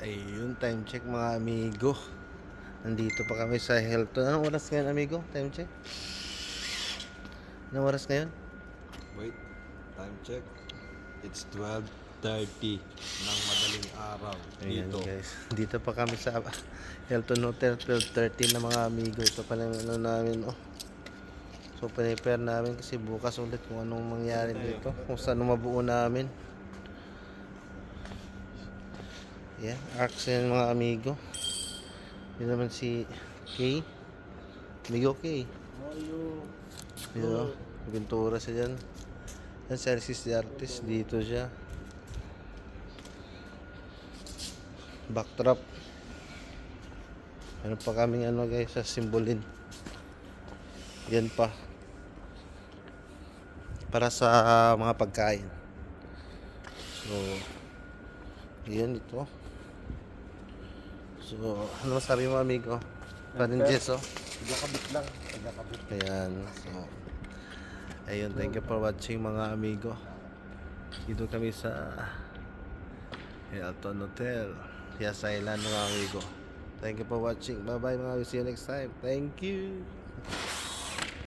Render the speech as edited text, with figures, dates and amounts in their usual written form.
Ayun, time check mga amigo. Nandito pa kami sa Hilton. Anong oras ngayon, amigo? Time check? Anong oras ngayon? Wait, time check. It's 12:30 ng madaling araw Ayan dito. guys. Dito pa kami sa Hilton Hotel 12:30 na mga amigo. Ito pa lang ano namin, oh. So, prepare namin kasi bukas ulit kung anong mangyari dito. Kung saan mabuo namin. Yan, ask yan mga amigo. Yun naman si Kay. Amigo Kay. Yun, oh. Pintura siya dyan. Yan si Arsis the Artist. Dito siya. Backdrop. Ano pa kaming ano guys sa simbolin. Yan pa. Para sa mga pagkain. So, yan ito. So, ano masabi mo amigo? Parinjes, oh. Nagkakabit lang. Nagkakabit. Ayan. So, ayun. Thank you for watching mga amigo. Dito kami sa Hilton Hotel. Yas Island mga amigo. Thank you for watching. Bye bye mga amigo. See you next time. Thank you.